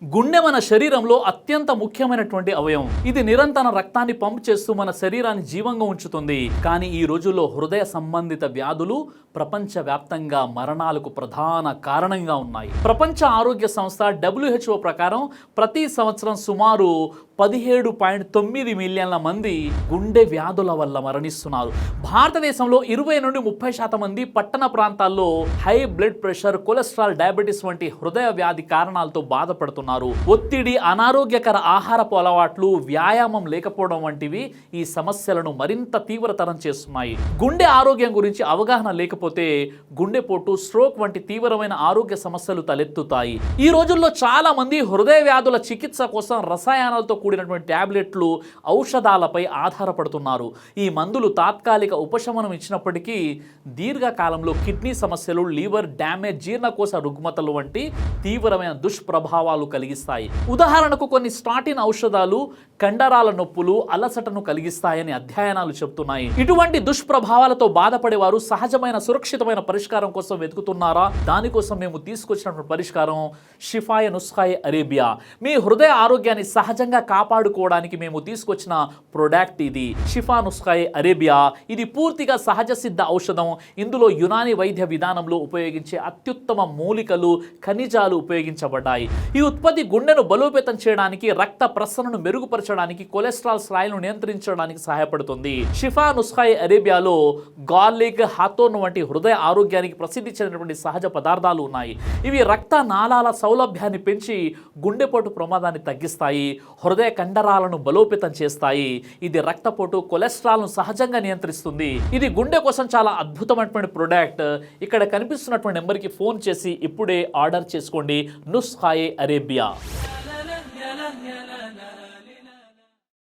గుండె మన శరీరంలో అత్యంత ముఖ్యమైనటువంటి అవయవం. ఇది నిరంతర రక్తాన్ని పంప్ చేస్తూ మన శరీరాన్ని జీవంగా ఉంచుతుంది. కానీ ఈ రోజుల్లో హృదయ సంబంధిత వ్యాధులు ప్రపంచవ్యాప్తంగా మరణాలకు ప్రధాన కారణంగా ఉన్నాయి. ప్రపంచ ఆరోగ్య సంస్థ WHO ప్రకారం ప్రతి సంవత్సరం సుమారు 17.9 మిలియన్ల మంది గుండె వ్యాధుల వల్ల మరణిస్తున్నారు. భారతదేశంలో 20 నుండి 30% మంది పట్టణ ప్రాంతాల్లో high blood pressure, cholesterol, diabetes వంటి హృదయ వ్యాధి కారణాలతో బాధపడుతున్నారు. ఒత్తిడి, అనారోగ్యకర ఆహారపు అలవాట్లు, వ్యాయామం లేకపోవడం వంటివి ఈ సమస్యలను మరింత తీవ్రతరం చేస్తున్నాయి. గుండె ఆరోగ్యం గురించి అవగాహన లేకపోతే గుండెపోటు, స్ట్రోక్ వంటి తీవ్రమైన ఆరోగ్య సమస్యలు తలెత్తుతాయి. ఈ రోజుల్లో చాలా మంది హృదయ వ్యాధుల చికిత్స కోసం రసాయనాలతో కూడినటువంటి టాబ్లెట్లు, ఔషధాలపై ఆధారపడుతున్నారు. ఈ మందులు తాత్కాలిక ఉపశమనం ఇచ్చినప్పటికీ దీర్ఘకాలంలో కిడ్నీ సమస్యలు, లివర్ డ్యామేజ్, జీర్ణకోశ రుగ్మతలు వంటి తీవ్రమైన దుష్ప్రభావాలు కలిగిస్తాయి. ఉదాహరణకు కొన్ని స్టాటిన్ ఔషధాలు కండరాల నొప్పులు, అలసటను కలిగిస్తాయని అధ్యయనాలు చెబుతున్నాయి. ఇటువంటి దుష్ప్రభావాలతో బాధపడేవారు సహజమైన సురక్షితమైన పరిష్కారం కోసం వెతుకుతున్నారా? దానికోసం మేము తీసుకొచ్చినటువంటి పరిష్కారం షిఫాయ నుస్ఖాయే అరేబియా. మీ హృదయ ఆరోగ్యాన్ని సహజంగా కాపాడుకోవడానికి మేము తీసుకొచ్చిన ప్రొడక్ట్ ఇది షిఫా నుస్ఖాయే అరేబియా. ఇది పూర్తిగా సహజ సిద్ధ ఔషధం. ఇందులో యునాని వైద్య విధానంలో ఉపయోగించే అత్యుత్తమ మూలికలు, ఖనిజాలు ఉపయోగించబడ్డాయి. ఈ ఉత్పత్తి గుండెను బలోపేతం చేయడానికి, రక్త ప్రసరణను మెరుగుపరచడానికి, కొలెస్ట్రాల్ స్థాయిలను నియంత్రించడానికి సహాయపడుతుంది. షిఫా నుస్ఖాయే అరేబియాలో గార్లిక్, హాతోన్ వంటి హృదయ ఆరోగ్యానికి ప్రసిద్ధి చెందినటువంటి సహజ పదార్థాలు ఉన్నాయి. ఇవి రక్త నాళాల సౌలభ్యాన్ని పెంచి గుండెపోటు ప్రమాదాన్ని తగ్గిస్తాయి, హృదయ కండరాలను బలోపేతం చేస్తాయి. ఇది రక్తపోటు, కొలెస్ట్రాల్ను సహజంగా నియంత్రిస్తుంది. ఇది గుండె కోసం చాలా అద్భుతమైనటువంటి ప్రొడక్ట్. ఇక్కడ కనిపిస్తున్నటువంటి నెంబర్కి ఫోన్ చేసి ఇప్పుడే ఆర్డర్ చేసుకోండి. నుస్ఖాయే అరేబియా.